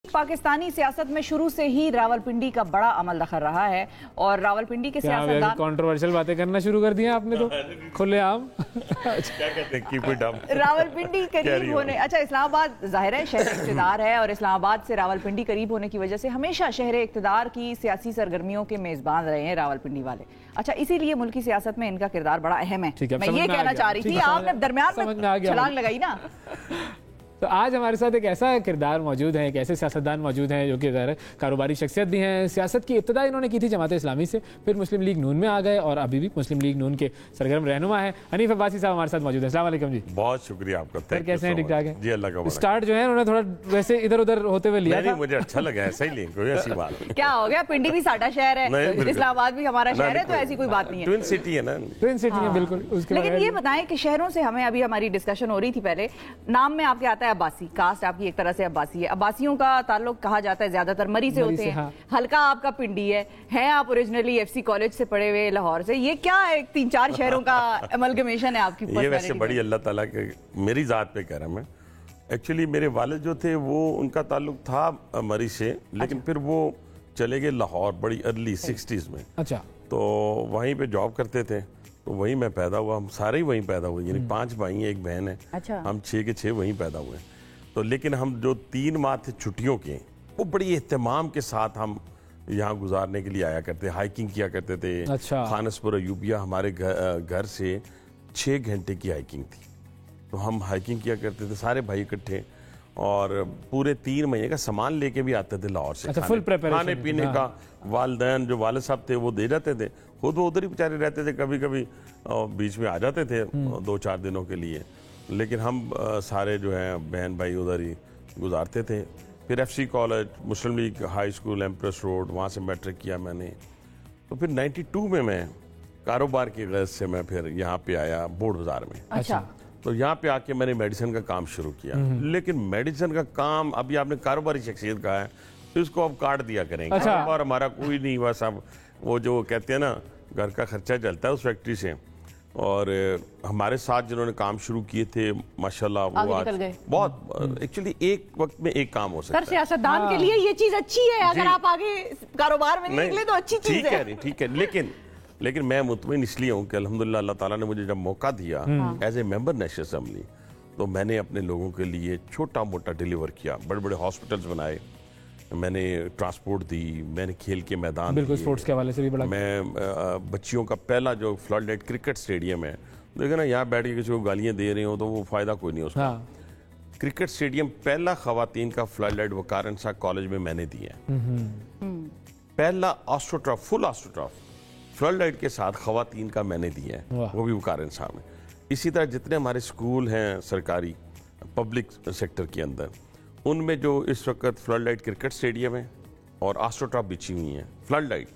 पाकिस्तानी सियासत में शुरू से ही रावलपिंडी का बड़ा अमल दखल रहा है और रावलपिंडी के सियासतदान कंट्रोवर्शियल बातें करना शुरू कर दिया आपने तो खुलेआम। क्या कहते हैं रावलपिंडी करीब होने, अच्छा इस्लामाबाद जाहिर है शहर इक़्तिदार है और इस्लामाबाद से रावलपिंडी करीब होने की वजह से हमेशा शहर इक़्तिदार की सियासी सरगर्मियों के मेजबान रहे हैं रावलपिंडी वाले। अच्छा, इसीलिए मुल्की सियासत में इनका किरदार बड़ा अहम है। मैं ये कहना चाह रही थी, आपने दरमियान में छलांग लगाई ना। तो आज हमारे साथ एक ऐसा किरदार मौजूद है, एक ऐसे सियासतदान मौजूद हैं जो कि कारोबारी शख्सियत भी हैं। सियासत की इब्तिदा इन्होंने की थी जमात इस्लामी से, फिर मुस्लिम लीग नून में आ गए और अभी भी मुस्लिम लीग नून के सरगर्म रहनुमा है। हनीफ अब्बासी साहब हमारे साथ मौजूद हैं। अस्सलाम वालेकुम जी। बहुत शुक्रिया आपका। सर कैसे हैं? ठीक ठाक है जी, अल्लाह का। स्टार्ट जो है उन्होंने थोड़ा वैसे इधर उधर होते हुए लिया था, मुझे अच्छा लगा है, सही लिंक कोई ऐसी बात नहीं। क्या हो गया, पिंडी भी साडा शहर है, इस्लामाबाद भी हमारा शहर है, तो ऐसी कोई बात नहीं है। ट्विन सिटी है ना, ट्विन सिटी है बिल्कुल। लेकिन ये बताएं कि शहरों से हमें अभी हमारी डिस्कशन हो रही थी पहले, नाम में आपके आता है अब्बासी, कास्ट आपकी एक तरह से अब्बासी है। अब्बासियों का ताल्लुक कहा जाता है ज्यादातर मरी से होते हैं। हाँ। हल्का आपका पिंडी है आप ओरिजिनली एफसी कॉलेज से पढ़े हुए लाहौर से, ये क्या एक 3-4 शहरों का अमलगमेशन है आपकी? ये वैसे बड़ी अल्लाह ताला के, मेरी जात पे कह रहा मैं। एक्चुअली मेरे वालिद जो थे वो उनका ताल्लुक था मरी से, लेकिन फिर वो चले गए लाहौर बड़ी अर्ली 60s में। अच्छा, तो वहीं पे जॉब करते थे, तो वहीं मैं पैदा हुआ। हम सारे ही वहीं पैदा हुए, यानी 5 भाई हैं, एक बहन है। अच्छा। हम 6 के 6 वहीं पैदा हुए। तो लेकिन हम जो 3 माह थे छुट्टियों के, वो बड़ी एहतमाम के साथ हम यहाँ गुजारने के लिए आया करते, हाइकिंग किया करते थे। अच्छा। खानसपुर अयूबिया हमारे घर से 6 घंटे की हाइकिंग थी, तो हम हाइकिंग किया करते थे सारे भाई इकट्ठे, और पूरे 3 महीने का सामान लेके भी आते थे लाहौर से। अच्छा, फुल प्रिपरेशन, खाने पीने का वालिदैन जो वालिद साहब थे वो दे जाते थे, खुद वो उधर ही बेचारे रहते थे, कभी कभी बीच में आ जाते थे 2-4 दिनों के लिए। लेकिन हम सारे जो हैं बहन भाई उधर ही गुजारते थे। फिर FC college, Muslim league high school, Empress road, वहाँ से मैट्रिक किया मैंने। तो फिर 92 में मैं कारोबार की गरज से मैं फिर यहाँ पे आया बोर्ड बाजार में। अच्छा। तो यहाँ पे आके मैंने मेडिसिन का काम शुरू किया। लेकिन मेडिसिन का काम, अभी आपने कारोबारी शख्सियत कहा है, तो इसको अब काट दिया करेंगे। अच्छा। और हमारा कोई नहीं, बस अब वो जो कहते हैं ना घर का खर्चा चलता है उस फैक्ट्री से। और हमारे साथ जिन्होंने काम शुरू किए थे माशाल्लाह वो आज बहुत, एक्चुअली एक वक्त में एक काम हो सकता है। सर सियासतदान के लिए ये चीज अच्छी है, अगर आप आगे कारोबार में निकले तो अच्छी चीज है। ठीक है, लेकिन मैं मुतमईन इसलिए हूँ कि अल्हम्दुलिल्लाह अल्लाह ताला ने मुझे जब मौका दिया as a member national assembly, तो मैंने अपने लोगों के लिए छोटा मोटा डिलीवर किया, बड़े बड़े हॉस्पिटल्स बनाए, मैंने ट्रांसपोर्ट दी, मैंने खेल के मैदान, बिल्कुल स्पोर्ट्स के हवाले से भी बड़ा। मैं बच्चियों का पहला जो फ्लड लाइट क्रिकेट स्टेडियम है, देखो ना यहाँ बैठ के किसी को गालियाँ दे रहे हो तो वो फायदा कोई नहीं उसका। हाँ। क्रिकेट स्टेडियम पहला खवातीन का फ्लड लाइट वकार इंसा कॉलेज में मैंने दिया है। पहला ऑस्ट्रोट्रॉफ, फुल ऑस्ट्रोट्रॉफ फ्लड लाइट के साथ खवातीन का मैंने दिया है, वो भी वकार इंसा में। इसी तरह जितने हमारे स्कूल हैं सरकारी पब्लिक सेक्टर के अंदर, उनमें जो इस वक्त फ्लड लाइट क्रिकेट स्टेडियम है और ऑस्ट्रोट्रॉफ बिछी हुई हैं फ्लड लाइट,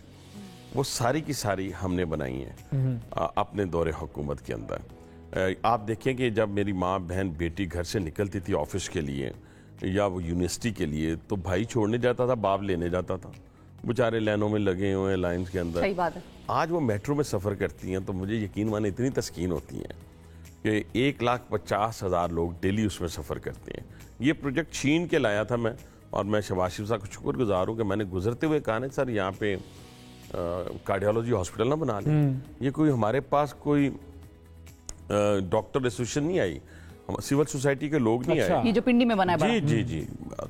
वो सारी की सारी हमने बनाई हैं अपने दौरे हुकूमत के अंदर। आप देखें कि जब मेरी माँ बहन बेटी घर से निकलती थी ऑफिस के लिए या वो यूनिवर्सिटी के लिए, तो भाई छोड़ने जाता था, बाप लेने जाता था, बेचारे लाइनों में लगे हुए हैं लाइन्स के अंदर। सही बात है। आज वो मेट्रो में सफ़र करती हैं तो मुझे यकीन माने इतनी तस्कीन होती है कि 1,50,000 लोग डेली उसमें सफ़र करते हैं। ये प्रोजेक्ट छीन के लाया था मैं, और मैं शहबाज शरीफ साहब को शुक्रगुजार हूँ कि मैंने गुजरते हुए कहा नहीं सर यहाँ पे कार्डियोलॉजी हॉस्पिटल ना बना लें। ये कोई हमारे पास कोई डॉक्टर एसोसिएशन नहीं आई, सिविल सोसाइटी के लोग नहीं आए। ये जो पिंडी में बना है। जी।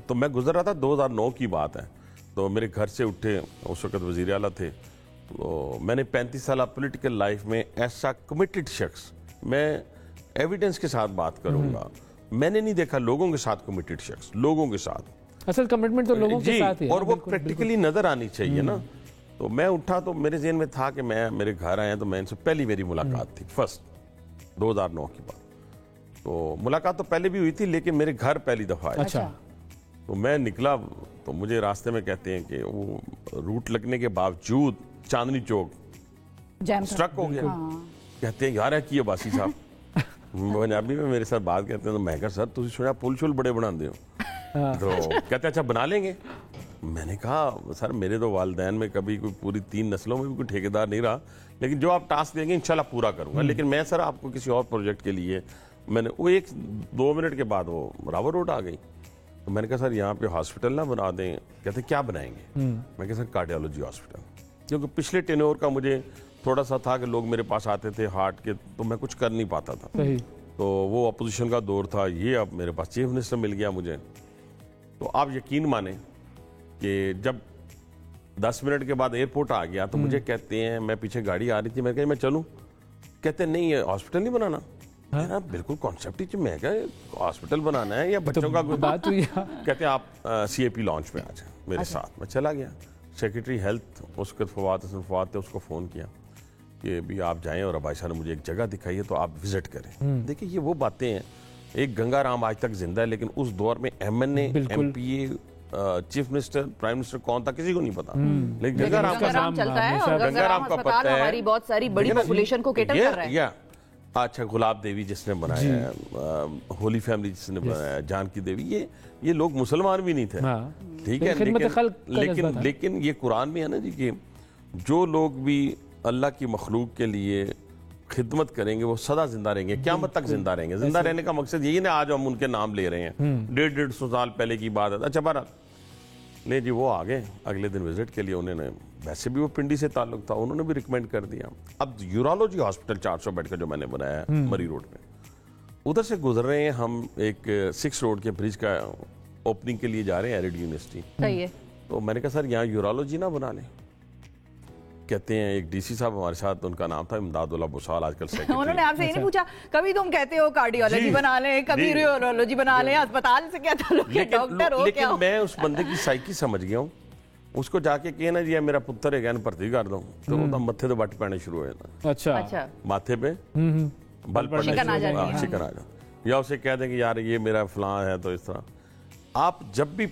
तो मैं गुजर रहा था, 2009 की बात है, तो मेरे घर से उठे, उस वक्त वज़ीर आला थे, तो मैंने 35 साल पॉलिटिकल लाइफ में ऐसा कमिटेड शख्स, मैं एविडेंस के साथ बात करूंगा, मैंने नहीं देखा लोगों के साथ कमिटेड शख्स, लोगों के साथ। असल कमिटमेंट तो लोगों के साथ ही है, और वो प्रैक्टिकली नजर आनी चाहिए ना। तो मैं उठा तो मेरे ज़हन में था कि मैं, मेरे घर आए तो मैं इनसे पहली मेरी मुलाकात थी, फर्स्ट 2009 की बात। तो मुलाकात तो पहले भी हुई थी, लेकिन मेरे घर पहली दफा आया। अच्छा। तो मैं निकला तो मुझे रास्ते में कहते हैं कि वो रूट लगने के बावजूद चांदनी चौक स्ट्रक हो गया। कहते हैं यार है कि अब्बासी साहब पंजाबी में मेरे साथ बात करते हैं, तो मैं कहा सर तुम सुना पुल शुल बड़े बना दे हो। तो कहते अच्छा बना लेंगे। मैंने कहा सर मेरे तो वालिदैन में कभी कोई पूरी 3 नस्लों में भी कोई ठेकेदार नहीं रहा, लेकिन जो आप टास्क देंगे इंशाल्लाह पूरा करूंगा। लेकिन मैं सर आपको किसी और प्रोजेक्ट के लिए, मैंने वो 1-2 मिनट के बाद वो रावर रोड आ गई। तो मैंने कहा सर यहाँ पे हॉस्पिटल ना बना दें। कहते क्या बनाएंगे? मैं कहा सर कार्डियोलॉजी हॉस्पिटल, क्योंकि पिछले टेन्योर का मुझे थोड़ा सा था कि लोग मेरे पास आते थे हार्ट के, तो मैं कुछ कर नहीं पाता था। तो वो अपोजिशन का दौर था, ये अब मेरे पास चीफ मिनिस्टर मिल गया मुझे। तो आप यकीन माने कि जब 10 मिनट के बाद एयरपोर्ट आ गया तो मुझे कहते हैं, मैं पीछे गाड़ी आ रही थी, मैं कहा मैं चलूँ? कहते नहीं ये हॉस्पिटल नहीं बनाना। हाँ? बिल्कुल कॉन्सेप्ट ही मैं क्या हॉस्पिटल बनाना है या बच्चों का कोई बात हुई? कहते आप CAP लॉन्च में आ जाए मेरे साथ। मैं चला गया, सेक्रेटरी हेल्थ उसके फवाद थे, उसको फ़ोन किया कि भी आप जाएं और अबाई साहब ने मुझे एक जगह दिखाई है तो आप विजिट करें। देखिए ये वो बातें हैं, एक गंगाराम आज तक जिंदा है, लेकिन उस दौर में MNA MPA chief minister prime minister कौन था किसी को नहीं पता, लेकिन गंगाराम चलता है और गंगाराम का पता है, हमारी बहुत सारी बड़ी पॉपुलेशन को केटर कर रहा है। अच्छा गुलाब देवी जिसने बनाया है, होली फैमिली जिसने बनाया, जानकी देवी, ये लोग मुसलमान भी नहीं थे, ठीक है, लेकिन ये कुरान में है ना जी कि जो लोग भी अल्लाह की मखलूक के लिए खिदमत करेंगे वो सदा जिंदा रहेंगे, क़यामत तक जिंदा रहेंगे। जिंदा रहने का मकसद यही ना आज हम उनके नाम ले रहे हैं, 150-150 साल पहले की बात है। अच्छा बारा नहीं जी, वो आ गए अगले दिन विजिट के लिए, उन्होंने वैसे भी वो पिंडी से ताल्लुक था, उन्होंने भी रिकमेंड कर दिया। अब यूरोलॉजी हॉस्पिटल 400 बेड का जो मैंने बनाया है मरी रोड पे, उधर से गुजर रहे हैं हम, एक 6 रोड के ब्रिज का ओपनिंग के लिए जा रहे हैं एरिड यूनिवर्सिटी। सही है। तो मैंने कहा सर यहाँ यूरोलॉजी ना बना लें? कहते हैं एक DC साहब हमारे साथ, उनका नाम था इमदादुल्लाह बुसाल, आजकल सेक्रेटरी। उन्होंने आपसे ये नहीं पूछा कभी तुम कहते हो कार्डियोलॉजी बना लें, कभी यूरोलॉजी बना लें, अस्पताल से क्या ताल्लुक है, डॉक्टर हो क्या? मैं उस बंदे की साइकी समझ गया हूँ। उसको जाके कहे ना जी मेरा पुत्र है, भर्ती कर दो, तो वो मत्थे तो बट पैने शुरू हो जाता। अच्छा, माथे पे बल पड़ने शिकन आ जाए, या उसे कह दें कि यार ये मेरा फलां है। तो इस तरह आप जब भी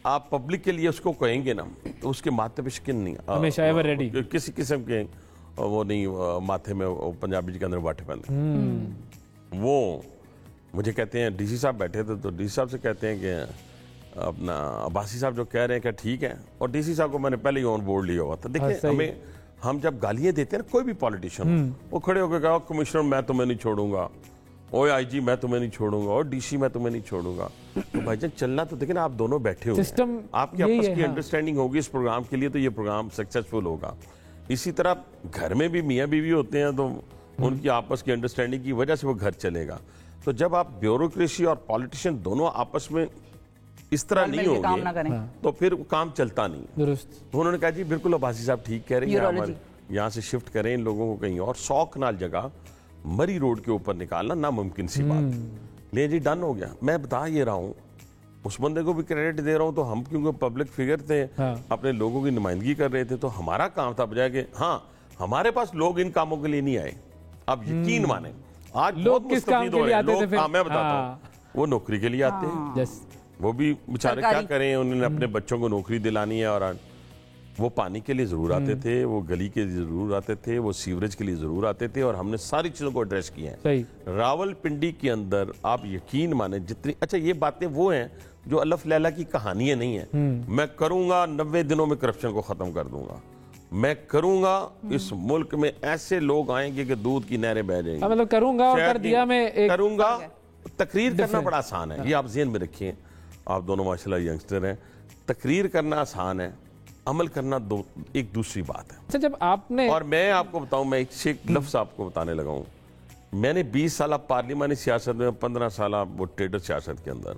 आप पब्लिक के लिए उसको कहेंगे ना, तो उसके माथे पे शिकन नहीं, हमेशा एवर रेडी, किसी किस्म के वो नहीं, माथे में पंजाबी जी के अंदर बाटे पहनते। वो मुझे कहते हैं DC साहब बैठे थे, तो DC साहब से कहते हैं कि अपना अब्बासी साहब जो कह रहे हैं क्या ठीक है, और DC साहब को मैंने पहले ही ऑन बोर्ड लिया हुआ था। देखिए हम जब गालियां देते हैं ना, कोई भी पॉलिटिशियन वो खड़े होकर कहा कमिश्नर मैं तुम्हें नहीं छोड़ूंगा, ओए IG मैं तुम्हें नहीं छोड़ूंगा, और DC मैं तुम्हें नहीं छोड़ूंगा। तो भाईजान चलना तो देखिए ना, आप दोनों बैठे हो, आपकी आपस की अंडरस्टैंडिंग होगी इस प्रोग्राम के लिए, तो ये प्रोग्राम सक्सेसफुल होगा। इसी तरह घर में भी मियाँ बीवी होते हैं, तो उनकी आपस की अंडरस्टैंडिंग की वजह से वो घर चलेगा। तो जब आप ब्यूरोक्रेसी और पॉलिटिशियन दोनों आपस में इस तरह नहीं होंगे तो फिर काम चलता नहीं। तो उन्होंने कहा जी बिल्कुल अब्बासी साहब ठीक कह रहे हैं, हमारे यहाँ से शिफ्ट करें इन लोगों को कहीं और, 100 कनाल जगह मरी रोड के ऊपर निकालना नामुमकिन सी बात। ले जी डन हो गया। मैं बता ये रहा हूँ, उस बंदे को भी क्रेडिट दे रहा हूँ, तो हम क्योंकि पब्लिक फिगर थे, अपने लोगों की नुमाइंदगी कर रहे थे, तो हमारा काम था बजाय कि हाँ हमारे पास लोग इन कामों के लिए नहीं आए। अब यकीन माने आज लोग किस काम के लिए आते थे फिर? मैं बताता हूँ, वो नौकरी के लिए आते हैं, वो भी बेचारे क्या करें, उन्होंने अपने बच्चों को नौकरी दिलानी है, और वो पानी के लिए जरूर आते थे, वो गली के लिए जरूर आते थे, वो सीवरेज के लिए जरूर आते थे, और हमने सारी चीजों को एड्रेस किया है। रावलपिंडी के अंदर आप यकीन माने जितनी, अच्छा ये बातें वो हैं जो अल्लाह लैला की कहानियां नहीं है। मैं करूंगा 90 दिनों में करप्शन को खत्म कर दूंगा, मैं करूंगा इस मुल्क में ऐसे लोग आएंगे कि दूध की नहरें बह जाएंगी, मतलब करूंगा और कर दिया मैं करूंगा। तकरीर करना बड़ा आसान है, ये आप ज़हन में रखिए, आप दोनों माशाल्लाह यंगस्टर हैं। तकरीर करना आसान है, अमल करना एक दूसरी बात है। अच्छा जब आपने, और मैं आपको बताऊं, मैं एक लफ्ज़ आपको बताने लगा हूं, मैंने 20 साल पार्लिमानी सियासत में, 15 साल वो ट्रेडर सियासत के अंदर,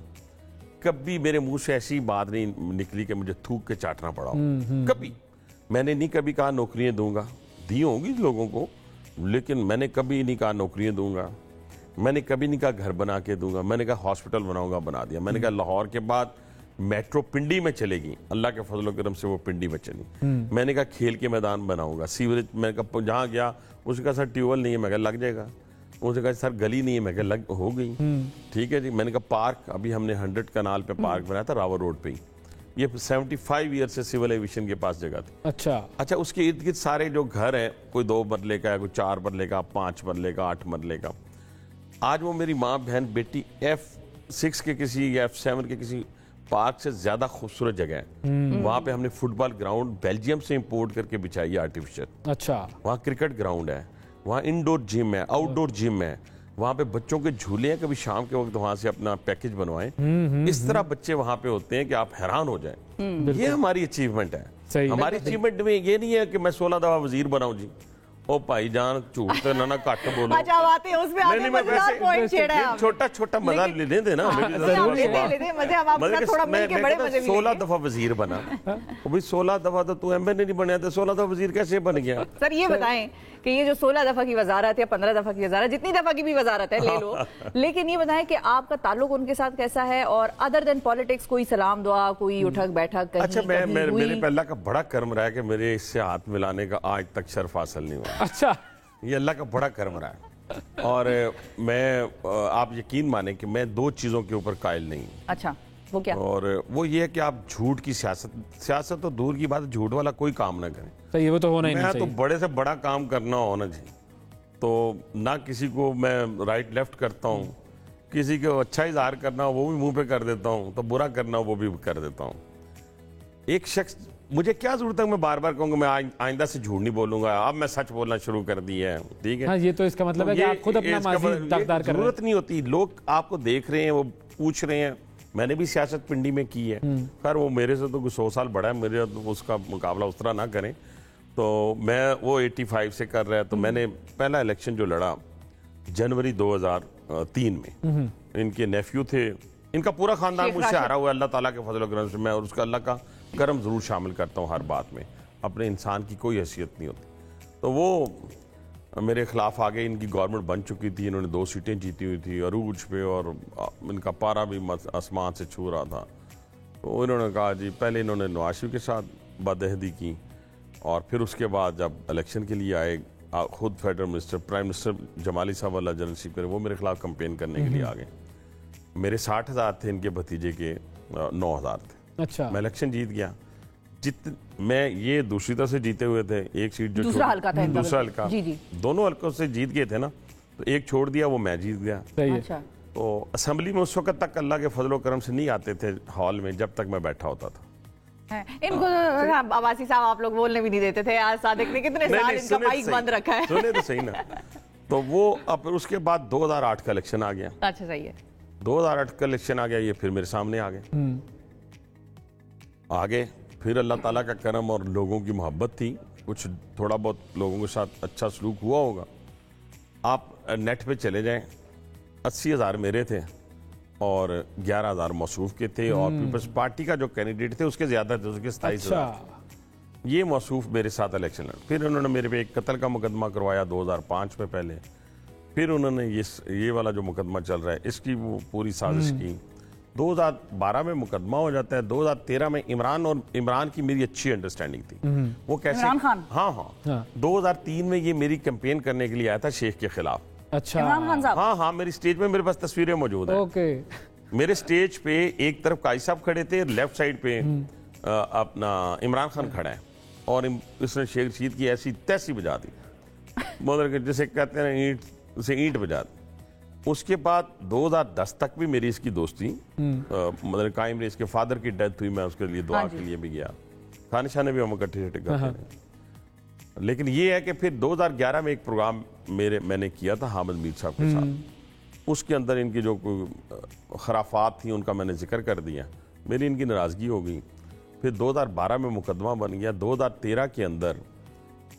कभी मेरे मुंह से ऐसी बात नहीं निकली कि मुझे थूक के चाटना पड़ा हो। कभी मैंने नहीं कभी कहा नौकरियां दूंगा, दी होंगी लोगों को, लेकिन मैंने कभी नहीं कहा नौकरियां दूंगा, मैंने कभी नहीं कहा घर बना के दूंगा, मैंने कहा हॉस्पिटल बनाऊंगा, बना दिया। मैंने कहा लाहौर के बाद मेट्रो पिंडी में चलेगी, अल्लाह के फजल करम से वो पिंडी में चली। मैंने कहा खेल के मैदान बनाऊंगा, सीवरेज, मैंने कहा जहाँ गया उसने कहा सर ट्यूबवेल नहीं है, मैं कहा लग जाएगा, उसने कहा सर गली नहीं है, मैं कहा लग हो गई, ठीक है जी। मैंने कहा पार्क, अभी हमने 100 कनाल पे पार्क बनाया था रावल रोड पे ही, ये 75 ईयर से सिविल एविएशन के पास जगह थी। अच्छा उसके इर्द गिर्द सारे जो घर हैं, कोई 2 मरले का है, कोई 4 मरले का, 5 मरले का, 8 मरले का। आज वो मेरी माँ बहन बेटी F6 के किसी या F7 के किसी पार्क से ज्यादा खूबसूरत जगह है, वहां पे हमने फुटबॉल ग्राउंड बेल्जियम से इंपोर्ट करके बिछाई है आर्टिफिशियल। अच्छा, वहाँ क्रिकेट ग्राउंड है, वहाँ इंडोर जिम है, आउटडोर जिम है, वहाँ पे बच्चों के झूले हैं, कभी शाम के वक्त वहाँ से अपना पैकेज बनवाएं। इस तरह बच्चे वहाँ पे होते हैं कि आप हैरान हो जाएं। ये हमारी अचीवमेंट है। हमारी अचीवमेंट में ये नहीं है कि मैं 16 दफा वजीर बनाऊं जी। ओ भाई जान झूठ तो ना घट बोलो। अच्छा आते हैं उसमें आगे मजेदार पॉइंट छेड़ा है। छोटा छोटा मजा ले दे ना, मजे हम आपका थोड़ा मिल के बड़े मजे 16 दफा वजीर बना। भाई 16 दफा तो तू एमएनए नहीं बनया, तो 16 दफा वजीर कैसे बन गया? सर ये बताएं कि ये जो 16 दफा की वजारत या 15 दफा की वजारत, जितनी दफा की भी वजारत है ले लो, लेकिन ये बताएं कि आपका ताल्लुक उनके साथ कैसा है, और अदर देन पॉलिटिक्स कोई सलाम दुआ, कोई उठक बैठक कहीं? अच्छा मेरे पे अल्लाह का बड़ा कर्म रहा है कि मेरे इससे हाथ मिलाने का आज तक शर्फ हासिल नहीं हुआ। अच्छा, ये अल्लाह का बड़ा कर्म रहा है। और मैं आप यकीन माने कि मैं दो चीजों के ऊपर कायल नहीं हूँ। अच्छा, वो क्या? और वो ये कि आप झूठ की सियासत तो दूर की बात, झूठ वाला कोई काम ना करें। सही, वो तो होना ही नहीं चाहिए। मैं तो बड़े से बड़ा काम करना हो ना जी, तो ना किसी को मैं राइट लेफ्ट करता हूँ, किसी को अच्छा इजहार करना हो वो भी मुंह पे कर देता हूँ, तो बुरा करना हो वो भी कर देता हूँ। एक शख्स, मुझे क्या जरूरत है मैं बार बार कहूँगा मैं आइंदा से झूठ नहीं बोलूंगा, अब मैं सच बोलना शुरू कर दिया है। ठीक है, हाँ, ये तो इसका मतलब है कि आप खुद अपना माजी दागदार कर रहे हैं। जरूरत नहीं होती, लोग आपको देख रहे हैं, वो पूछ रहे हैं। मैंने भी सियासत पिंडी में की है, खैर वो मेरे से तो 100 साल बड़ा है, मेरे तो उसका मुकाबला उस तरह ना करें। तो मैं वो 85 से कर रहा है। तो मैंने पहला इलेक्शन जो लड़ा जनवरी 2003 में, इनके नेफ्यू थे, इनका पूरा खानदान मुझसे हारा हुआ अल्लाह ताला के फजल करम से। मैं और उसका अल्लाह का करम जरूर शामिल करता हूँ हर बात में, अपने इंसान की कोई हैसियत नहीं होती। तो वो मेरे खिलाफ आगे, इनकी गवर्नमेंट बन चुकी थी, इन्होंने 2 सीटें जीती हुई थी अरूज पे, और इनका पारा भी आसमान से छू रहा था। तो इन्होंने कहा जी, पहले इन्होंने नवाज शरीफ के साथ बदअहदी की, और फिर उसके बाद जब इलेक्शन के लिए आए, खुद federal minister prime minister Jamali साहब वाला जनरल सेक्रेटरी, वो मेरे खिलाफ कंपेन करने के लिए आ गए। मेरे 60,000 थे, इनके भतीजे के 9,000 थे। अच्छा, मैं इलेक्शन जीत गया। मैं ये दूसरी तरफ से जीते हुए थे, एक सीट जो दूसरा हल्का था, दूसरा हल्का, जी जी, दोनों हल्कों से जीत गए थे ना, तो एक छोड़ दिया, वो मैं जीत गया। अच्छा। तो असेंबली में उस वक्त तक अल्लाह के फजलो करम से नहीं आते थे हॉल में, जब तक मैं बैठा होता था। इनको अब्बासी साहब आप लोग बोलने भी नहीं देते थे। आज सादिक ने कितने साल इनका माइक बंद रखा है। सुने तो सही ना। तो वो अब उसके बाद 2008 का इलेक्शन आ गया। अच्छा, सही है। 2008 का इलेक्शन आ गया, ये फिर मेरे सामने आ गए। आगे फिर अल्लाह ताला का करम और लोगों की मोहब्बत थी, कुछ थोड़ा बहुत लोगों के साथ अच्छा सलूक हुआ होगा। आप नेट पे चले जाएं, 80,000 मेरे थे और 11,000 मौसूफ के थे, और पीपल्स पार्टी का जो कैंडिडेट थे उसके ज्यादा थे, उसके 27,000। ये मौसूफ मेरे साथ इलेक्शन लड़। फिर उन्होंने मेरे पे एक कत्ल का मुकदमा करवाया 2005 में पहले। फिर उन्होंने ये वाला जो मुकदमा चल रहा है, इसकी वो पूरी साजिश की। 2012 में मुकदमा हो जाता है। 2013 में इमरान की मेरी अच्छी अंडरस्टैंडिंग थी। वो कैसे? इमरान खान? हाँ। 2003 में ये मेरी कैंपेन करने के लिए आया था शेख के खिलाफ। अच्छा, इमरान खान साहब? हाँ, मेरी स्टेज में मेरे पास तस्वीरें मौजूद है। ओके। मेरे स्टेज पे एक तरफ काई साहब खड़े थे, लेफ्ट साइड पे अपना इमरान खान खड़ा है, और इसने शेख रशीद की ऐसी तैसी बजा दी, मतलब जैसे कहते हैं ईंट से ईंट बजा दी। उसके बाद 2010 तक भी मेरी इसकी दोस्ती, मतलब कायम रही। इसके फादर की डेथ हुई, मैं उसके लिए दुआ के लिए भी गया, खाने शाने भी हम इकट्ठे करते हैं। लेकिन ये है कि फिर 2011 में एक प्रोग्राम मैंने किया था हामिद मीर साहब के साथ। उसके अंदर इनकी जो खराफात थी उनका मैंने जिक्र कर दिया, मेरी इनकी नाराजगी हो गई। फिर 2012 में मुकदमा बन गया। 2013 के अंदर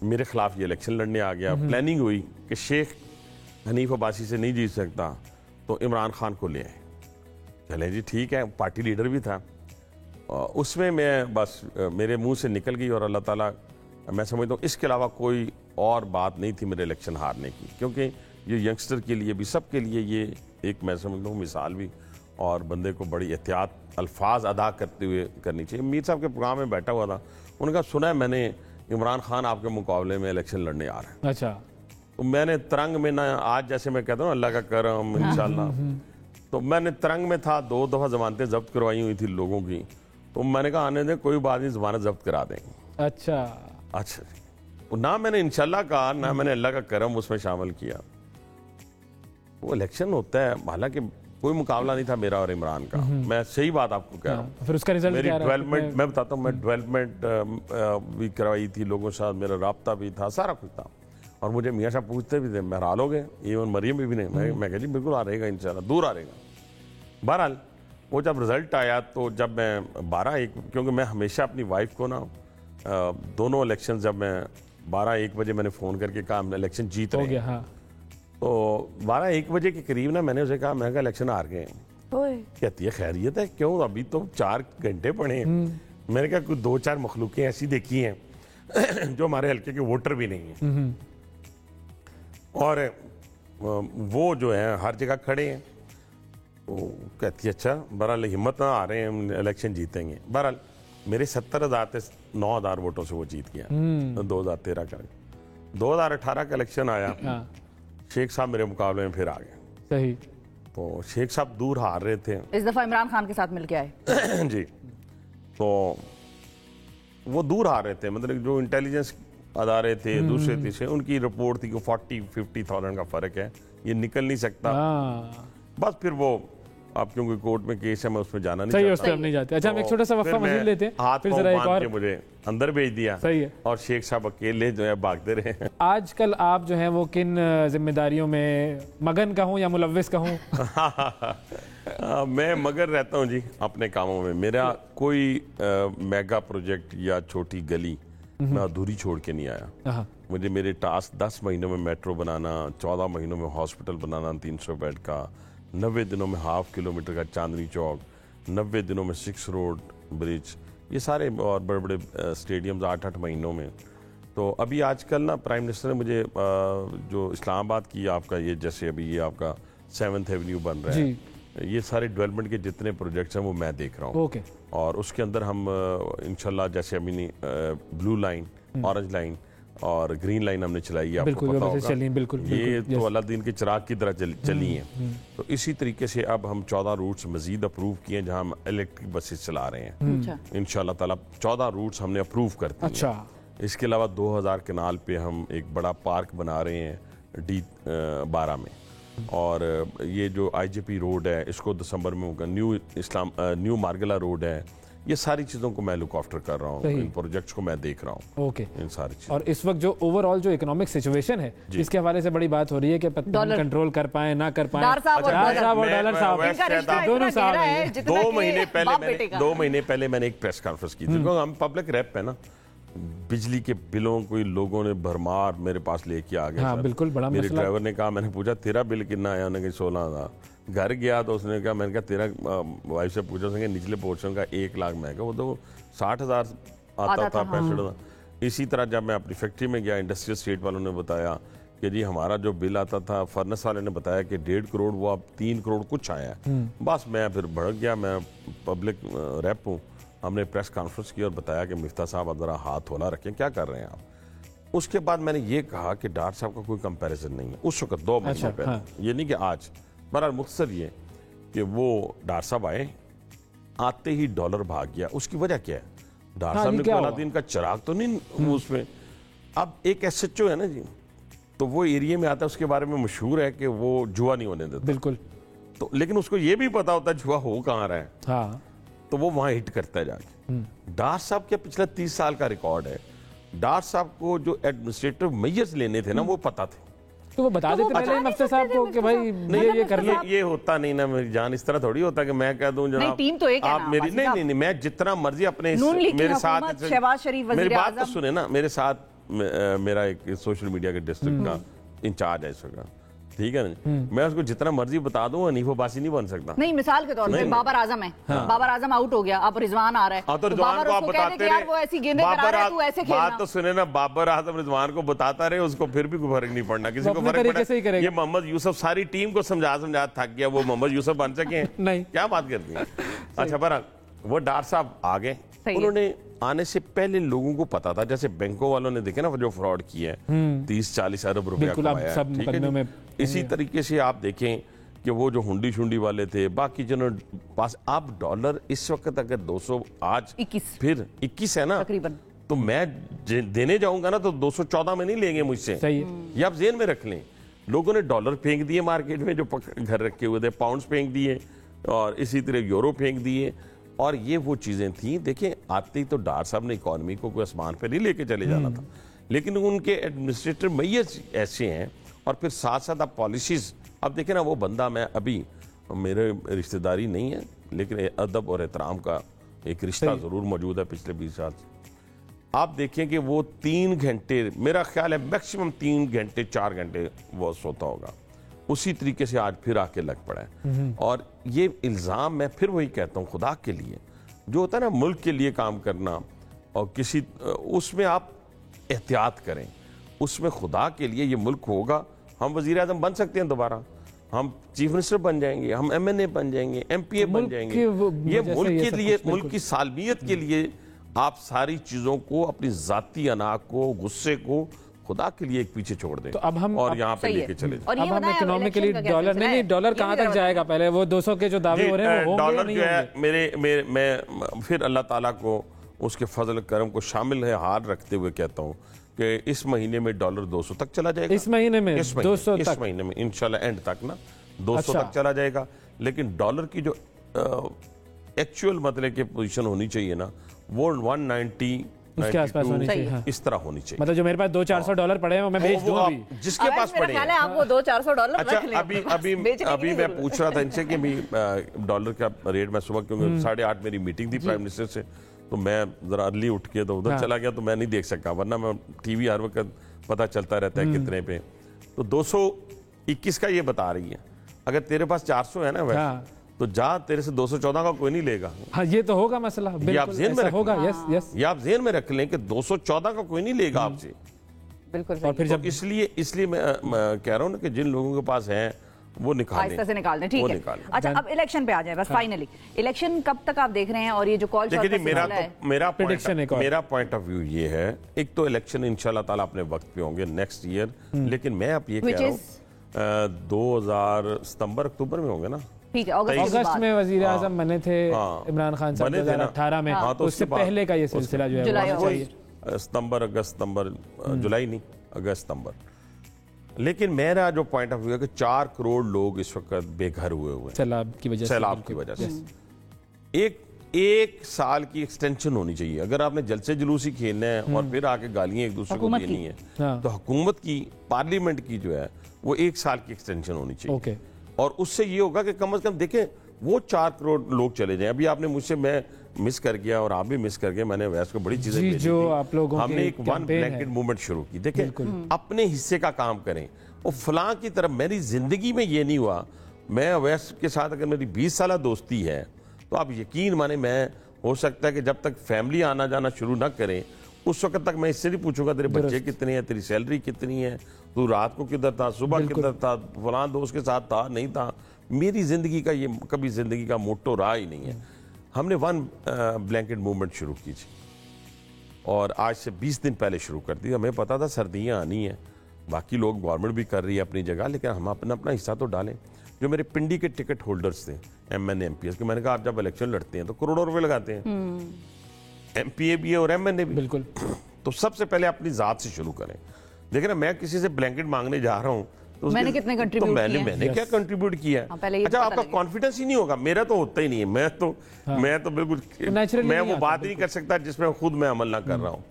मेरे खिलाफ ये इलेक्शन लड़ने आ गया। प्लानिंग हुई कि शेख हनीफ अब्बासी से नहीं जीत सकता, तो इमरान खान को ले आए। चले जी, ठीक है, पार्टी लीडर भी था। उसमें मैं बस मेरे मुंह से निकल गई, और अल्लाह ताला, मैं समझता हूँ इसके अलावा कोई और बात नहीं थी मेरे इलेक्शन हारने की, क्योंकि ये यंगस्टर के लिए भी, सबके लिए ये एक, मैं समझता हूँ, मिसाल भी, और बंदे को बड़ी एहतियात अल्फाज अदा करते हुए करनी चाहिए। मीर साहब के प्रोग्राम में बैठा हुआ था, उन्होंने कहा सुना है मैंने इमरान खान आपके मुकाबले में इलेक्शन लड़ने आ रहे हैं। अच्छा। तो मैंने तरंग में ना, आज जैसे मैं कहता हूँ अल्लाह का करम इंशाल्लाह, तो मैंने तरंग में था। 2 दफा जमानतें जब्त करवाई हुई थी लोगों की, तो मैंने कहा आने दे, कोई बात नहीं, जमानत जब्त करा देंगे। अच्छा, ना मैंने इंशाल्लाह कहा, ना मैंने अल्लाह का करम उसमें शामिल किया। वो इलेक्शन होता है, हालांकि कोई मुकाबला नहीं था मेरा और इमरान का। मैं सही बात आपको कह रहा हूँ। फिर उसका रिजल्ट मेरी डेवलपमेंट, मैं बताता हूँ, मैं डेवलपमेंट भी करवाई थी लोगों के साथ, मेरा राब्ता भी था, सारा कुछ था। और मुझे मियाँ साहब पूछते भी थे मेहरा लोगे, इवन मरियम भी नहीं, मैं कह जी बिल्कुल आ रहेगा इंशाल्लाह, दूर आ रहेगा। बहरहाल वो जब रिजल्ट आया तो जब मैं 12-1, क्योंकि मैं हमेशा अपनी वाइफ को ना दोनों इलेक्शन, जब मैं 12-1 बजे मैंने फ़ोन करके कहा हमने इलेक्शन जीत रहे हैं, हाँ। तो 12-1 बजे के करीब ना मैंने उसे कहा मैं कहा इलेक्शन हार गए। कहती है खैरियत है, क्यों, अभी तो 4 घंटे पड़े हैं। मैंने कहा कुछ 2-4 मखलूकें ऐसी देखी हैं जो हमारे हल्के के वोटर भी नहीं हैं, और वो जो है हर जगह खड़े हैं। तो कहती है अच्छा, बहरहाल हिम्मत ना आ रहे हैं, हम इलेक्शन जीतेंगे। बहरहाल मेरे 70,000 से 9,000 वोटों से वो जीत गया 2013 का। 2018 का इलेक्शन आया, हाँ। शेख साहब मेरे मुकाबले में फिर आ गए। सही। तो शेख साहब दूर हार रहे थे, इस दफा इमरान खान के साथ मिलके आए जी। तो वो दूर हार रहे थे, मतलब जो इंटेलिजेंस अदारे थे दूसरे तीसरे, उनकी रिपोर्ट थी कि 40-50,000 का फर्क है, ये निकल नहीं सकता। बस फिर वो आप क्योंकि कोर्ट में केस है, मैं उसमें जाना नहीं चाहता। सही, नहीं जाते। अच्छा, हम एक छोटा सा वक्फा मजीद लेते हैं, हाथ फिर जरा एक और मुझे अंदर भेज दिया। सही है। और शेख साहब अकेले जो है भागते रहे। आजकल आप जो है वो किन जिम्मेदारियों में मगन कहूँ या मुलव्विस कहूँ? मैं मगन रहता हूँ जी अपने कामों में। मेरा कोई मेगा प्रोजेक्ट या छोटी गली मैं अधूरी छोड़ के नहीं आया। मुझे मेरे टास्क 10 महीनों में मेट्रो बनाना, 14 महीनों में हॉस्पिटल बनाना 300 बेड का, 90 दिनों में 1/2 किलोमीटर का चांदनी चौक, 90 दिनों में 6 रोड ब्रिज, ये सारे और बड़े बड़े स्टेडियम्स 8-8 महीनों में। तो अभी आजकल ना प्राइम मिनिस्टर ने मुझे जो इस्लामाबाद की आपका ये, जैसे अभी ये आपका 7th एवेन्यू बन रहा है, ये सारे डेवलपमेंट के जितने प्रोजेक्ट्स हैं वो मैं देख रहा हूँ। और उसके अंदर हम इंशाल्लाह जैसे अभी ब्लू लाइन, ऑरेंज लाइन और ग्रीन लाइन हमने चलाई है, आपको पता होगा। बिल्कुल, ये तो अलादीन के चिराग की तरह चली हैं। तो इसी तरीके से अब हम 14 रूट्स मजीद अप्रूव किए जहां हम इलेक्ट्रिक बसेस चला रहे हैं। इंशाल्लाह ताला 14 रूट्स हमने अप्रूव कर दिए। अच्छा। इसके अलावा 2000 कनाल पे हम एक बड़ा पार्क बना रहे हैं D12 में, और ये जो IJP रोड है इसको दिसंबर में होगा, न्यू मार्गला रोड है, ये सारी चीजों को मैं लुक आफ्टर कर रहा हूँ, इन प्रोजेक्ट्स को मैं देख रहा हूँ। इन सारी चीजों। और इस वक्त जो ओवरऑल जो इकोनॉमिक सिचुएशन है, इसके हवाले से बड़ी बात हो रही है कि कंट्रोल कर पाए ना कर पाए। दोनों साहब 2 महीने पहले मैंने एक प्रेस कॉन्फ्रेंस की थी, हम पब्लिक रेप है ना, बिजली के बिलों को लोगों ने भरमार मेरे पास लेके आ गए। हाँ, बिल्कुल बड़ा मेरे ड्राइवर ने कहा, मैंने पूछा तेरा बिल कितना आया, उन्होंने कहा 16,000। घर गया तो उसने कहा, मैंने कहा तेरा, वाइफ से पूछा, उसने निचले पोर्शन का 1 लाख, मैं कहा वो तो 60,000 आता था, 65,000। इसी तरह जब मैं अपनी फैक्ट्री में गया, इंडस्ट्रियल स्टेट वालों ने बताया कि जी हमारा जो बिल आता था, फर्नेस वाले ने बताया कि 1.5 करोड़, वो अब 3 करोड़ कुछ आया है। बस मैं फिर भड़क गया, मैं पब्लिक रेप हूँ। हमने प्रेस कॉन्फ्रेंस की और बताया कि मिफ्ता साहब आप ज़रा हाथ होला रखें, क्या कर रहे हैं आप। उसके बाद मैंने ये कहा कि डॉक्टर साहब का कोई कंपैरिजन नहीं है उस वक्त 2 महीने पहले, ये नहीं कि आज। बहरहाल मुख्तसर ये कि वो डॉक्टर साहब आए, आते ही डॉलर भाग गया। उसकी वजह क्या है? डॉक्टर साहब ने अलादीन का चिराग तो नहीं उसमें। अब एक SHO है ना जी, तो वो एरिया में आता है, उसके बारे में मशहूर है कि वो जुआ नहीं होने देता। बिल्कुल। तो लेकिन उसको ये भी पता होता है जुआ हो कहाँ रहा है। हाँ। तो वो वहां हिट करता है जाके। डॉक्टर साहब के पिछले 30 साल का रिकॉर्ड है। डॉक्टर साहब को जो एडमिनिस्ट्रेटिव मेजर्स लेने थे ना, वो पता थे, तो वो बता देते पहले मुफ्ती साहब को कि भाई ये कर लो। ये होता नहीं ना मेरी जान, इस तरह थोड़ी होता कि मैं कह दूं जनाब टीम तो एक है आप मेरी नहीं, मैं जितना मर्जी अपने मेरे साथ, मेरी बात तो सुने ना, मेरे साथ मेरा एक सोशल मीडिया के डिस्ट्रिक्ट का इंचार्ज है इस वक्त, ठीक है ना, मैं उसको जितना मर्जी बता दूं हनीफ अब्बासी नहीं बन सकता। नहीं, मिसाल के तौर पे बाबर आजम है, बाबर आजम आउट हो गया, अब रिजवान आ रहा है, तो रिजवान को आप बताते रहे, वो ऐसी गेंदें करा रहा है, तू ऐसे खेलना। बात तो सुने ना, बाबर आजम रिजवान को बताता रहे, उसको फिर भी कोई फर्क नहीं पड़ना, किसी को फर्क पड़ा। ये मोहम्मद यूसुफ सारी टीम को समझा थक गया, वो मोहम्मद यूसुफ बन सके नहीं, क्या बात करती है। अच्छा, पर वो डॉक्टर साहब आ गए, उन्होंने आने से पहले लोगों को पता था, जैसे बैंकों वालों ने देखे ना जो फ्रॉड किया है, 30-40 अरब रुपया कमाया है, ठीक है। इसी तरीके से आप देखें कि वो जो हुंडी शुंडी वाले थे, बाकी जिन्होंने पास, आप डॉलर इस वक्त अगर 200 आज 21 फिर 21 है ना तकरीबन, तो मैं देने जाऊंगा ना तो 214 में नहीं लेंगे मुझसे। सही है, ये आप जेन में रख लें। लोगों ने डॉलर फेंक दिए मार्केट में, जो घर रखे हुए थे, पाउंड्स फेंक दिए, और इसी तरह यूरो फेंक दिए, और ये वो चीजें थी। देखें, आते ही तो डॉक्टर साहब ने इकॉनमी को कोई आसमान पे नहीं लेके चले जाना था, लेकिन उनके एडमिनिस्ट्रेटर मैयर्स ऐसे हैं। और फिर साथ साथ आप पॉलिसीज, अब देखें ना, वो बंदा, मैं अभी मेरे रिश्तेदारी नहीं है लेकिन अदब और एहतराम का एक रिश्ता ज़रूर मौजूद है पिछले 20 साल से। आप देखें कि वो 3 घंटे, मेरा ख्याल है मैक्सिमम 3 घंटे 4 घंटे वो सोता होगा, उसी तरीके से आज फिर आके लग पड़ा है। और ये इल्ज़ाम, मैं फिर वही कहता हूँ, खुदा के लिए जो होता है ना मुल्क के लिए काम करना, और किसी उसमें आप एहतियात करें, उसमें खुदा के लिए ये मुल्क होगा, हम वज़ीर आज़म बन सकते हैं दोबारा, हम चीफ मिनिस्टर बन जाएंगे, हम MNA बन जाएंगे, MPA बन जाएंगे। ये मुल्क के लिए, मुल्क की सालमियत के लिए आप सारी चीज़ों को, अपनी ज़ाती अना को, गुस्से को खुदा के लिए एक पीछे छोड़ दें। तो अब हम और यहाँ पे लेके चले अब हम इकोनॉमिकली डॉलर नहीं, डॉलर कहाँ तक जाएगा? पहले वो 200 के जो दावे हो रहे हैं वो होंगे डॉलर जो है, मैं फिर अल्लाह ताला को उसके फजल करम को शामिल है हार रखते हुए कहता हूँ कि इस महीने में डॉलर 200 तक चला जाएगा। इस महीने में 200 इस महीने में इंशाल्लाह एंड तक ना 200 तक चला जाएगा। लेकिन डॉलर की जो एक्चुअल मतलब की पोजीशन होनी चाहिए ना, वो 190 उसके आसपास होनी चाहिए। हाँ। इस तरह होनी चाहिए। मतलब जो मेरे पास 200-400 डॉलर पड़े हैं मैं भेज दूं अभी। जिसके पास पड़े हैं आप वो 200-400 डॉलर अच्छा, अभी मैं पूछ रहा था इनसे कि डॉलर का रेट, मैं सुबह क्योंकि 8:30 मेरी मीटिंग थी प्राइम मिनिस्टर से, तो मैं जरा अर्ली उठ के तो उधर चला गया, तो मैं नहीं देख सका, वरना मैं टीवी हर वक्त पता चलता रहता है कितने पे। तो 221 का ये बता रही है। अगर तेरे पास 400 है ना वैसे, तो जा, तेरे से 214 का कोई नहीं लेगा। हाँ, ये तो होगा मसला, ये आप ज़हन में होगा। यस यस, ये आप ज़हन में रख लें कि 214 का कोई नहीं लेगा आपसे। बिल्कुल। और फिर जब इसलिए मैं कह रहा हूँ ना कि जिन लोगों के पास है वो निकालें, से निकाल दें। ठीक है। अच्छा, अब इलेक्शन पे आ जाए बस। फाइनली इलेक्शन कब तक आप देख रहे हैं? और ये जो कॉल, देखिए मेरा पॉइंट ऑफ व्यू ये है, एक तो इलेक्शन इंशाल्लाह ताला अपने वक्त पे होंगे नेक्स्ट ईयर, लेकिन मैं अब ये कह रहा हूँ 2000 सितंबर अक्टूबर में होंगे ना। ठीक है, अगस्त में वजीर आजम बने थे इमरान खान साहब 2018 में, तो उससे पहले का ये सिलसिला जो है सितंबर, अगस्त, सितंबर, जुलाई नहीं, अगस्त, सितंबर। लेकिन मेरा जो पॉइंट ऑफ व्यू है कि 4 करोड़ लोग इस वक्त बेघर हुए हैं सैलाब की वजह से। एक साल की एक्सटेंशन होनी चाहिए। अगर आपने जलसे जुलूसी खेलना है और फिर आके गालियां एक दूसरे को देनी है, तो हुकूमत की, पार्लियामेंट की जो है वो 1 साल की एक्सटेंशन होनी चाहिए। और उससे ये होगा कि कम से कम देखें वो 4 करोड़ लोग चले जाएं। अभी आपने मुझसे, मैं मिस कर गया और आप भी मिस कर गए, मैंने वैसे को बड़ी चीजें भेजी जो आप लोगों हमने एक वन ब्लैंकेट मूवमेंट शुरू की। देखें, अपने हिस्से का काम करें। वो फलां की तरफ, मेरी जिंदगी में ये नहीं हुआ। मैं अवैस के साथ अगर मेरी 20 साल दोस्ती है, तो आप यकीन माने, मैं हो सकता है कि जब तक फैमिली आना जाना शुरू ना करें उस वक्त तक मैं इससे नहीं पूछूंगा तेरे बच्चे कितने हैं, तेरी सैलरी कितनी है, तू रात को किधर था, सुबह किधर था, फलां दोस्त के साथ था नहीं था। मेरी जिंदगी का ये कभी जिंदगी का मोटो रहा ही नहीं है। हमने वन ब्लैंकेट मूवमेंट शुरू की थी और आज से 20 दिन पहले शुरू कर दी। हमें पता था सर्दियाँ आनी है, बाकी लोग गवर्नमेंट भी कर रही है अपनी जगह, लेकिन हम अपना हिस्सा तो डालें। जो मेरे पिंडी के टिकट होल्डर्स थे, MNA MPS के, मैंने कहा आप जब इलेक्शन लड़ते हैं तो करोड़ों रुपए लगाते हैं, MPA भी है और MNA भी। बिल्कुल। तो सबसे पहले अपनी जात से शुरू करें। देखिए ना, मैं किसी से ब्लैंकेट मांगने जा रहा हूँ तो मैंने कितने कंट्रीब्यूट किया, मैंने क्या कंट्रीब्यूट किया। अच्छा, आपका कॉन्फिडेंस ही नहीं होगा, मेरा तो होता ही नहीं है। मैं तो बिल्कुल मैं वो बात नहीं कर सकता जिसमें खुद मैं अमल ना कर रहा हूँ।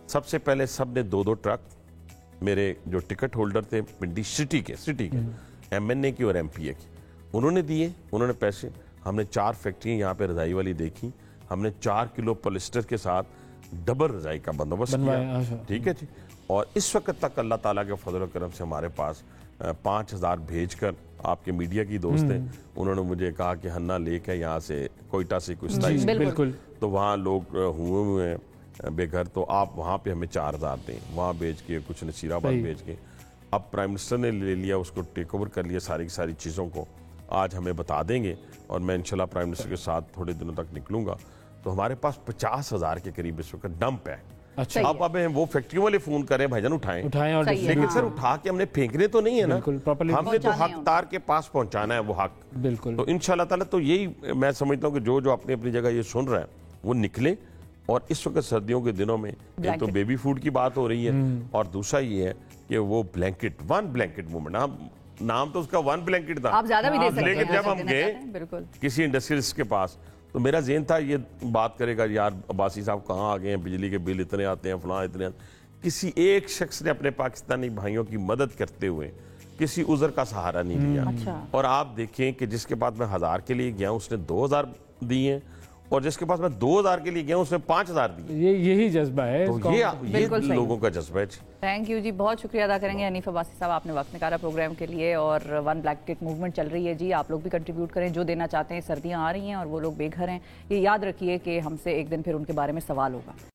सबसे पहले सब ने 2-2 ट्रक, मेरे जो टिकट होल्डर थे पिंडी सिटी के MNA की और MPA की, उन्होंने दिए, उन्होंने पैसे। हमने 4 फैक्ट्रियां यहाँ पे रजाई वाली देखी, हमने 4 किलो पॉलिस्टर के साथ डबल रजाई का बंदोबस्त किया। ठीक है जी। और इस वक्त तक अल्लाह ताला के फजल करम से हमारे पास 5000 भेजकर, आपके मीडिया की दोस्त हैं, उन्होंने मुझे कहा कि हन्ना लेक है यहाँ से कोयटा से कुछ बिल्कुल, तो वहाँ लोग हुए हैं बेघर, तो आप वहाँ पे हमें 4000 दें, वहाँ भेज के कुछ नसीराबाद भेज के। अब प्राइम मिनिस्टर ने ले लिया, उसको टेक ओवर कर लिया, सारी की सारी चीज़ों को आज हमें बता देंगे और मैं इंशाल्लाह प्राइम मिनिस्टर के साथ थोड़े दिनों तक निकलूंगा। तो हमारे पास 50,000 के करीब इस वक्त डंप है। अच्छा, अब वो फैक्ट्री वाले फोन करें, भाईजान उठाएं और लेकिन सर उठा के हमने फेंकने तो नहीं है ना, हमने तो हकदार के पास पहुंचाना है वो हक। बिल्कुल। तो इंशाल्लाह ताला तो यही मैं समझता हूँ कि जो जो अपनी अपनी जगह ये सुन रहे हैं वो निकले। और इस वक्त सर्दियों के दिनों में एक तो बेबी फूड की बात हो रही है और दूसरा ये है कि वो ब्लैंकेट, वन ब्लैंकेट मूवमेंट, नाम तो उसका वन ब्लैंकेट था, आप ज्यादा भी दे सकते हैं। लेकिन जब हम गए किसी इंडस्ट्रियलिस्ट के पास तो मेरा ज़हन था ये बात करेगा, यार अब्बासी साहब कहाँ आ गए हैं, बिजली के बिल इतने आते हैं, फलां इतने। किसी एक शख्स ने अपने पाकिस्तानी भाइयों की मदद करते हुए किसी उज़र का सहारा नहीं लिया। अच्छा। और आप देखें कि जिसके पास मैं 1000 के लिए गया उसने 2000 दिए, और जिसके पास मैं 2000 के लिए गया उसने 5000 दिए। यही जज्बा है, तो ये लोगों का जज्बा है। थैंक यू जी, बहुत शुक्रिया अदा करेंगे हनीफ अब्बासी साहब, आपने वक्त निकाला प्रोग्राम के लिए। और वन ब्लैक टिक मूवमेंट चल रही है जी, आप लोग भी कंट्रीब्यूट करें जो देना चाहते हैं। सर्दियां आ रही हैं और वो लोग बेघर हैं, ये याद रखिए कि हमसे एक दिन फिर उनके बारे में सवाल होगा।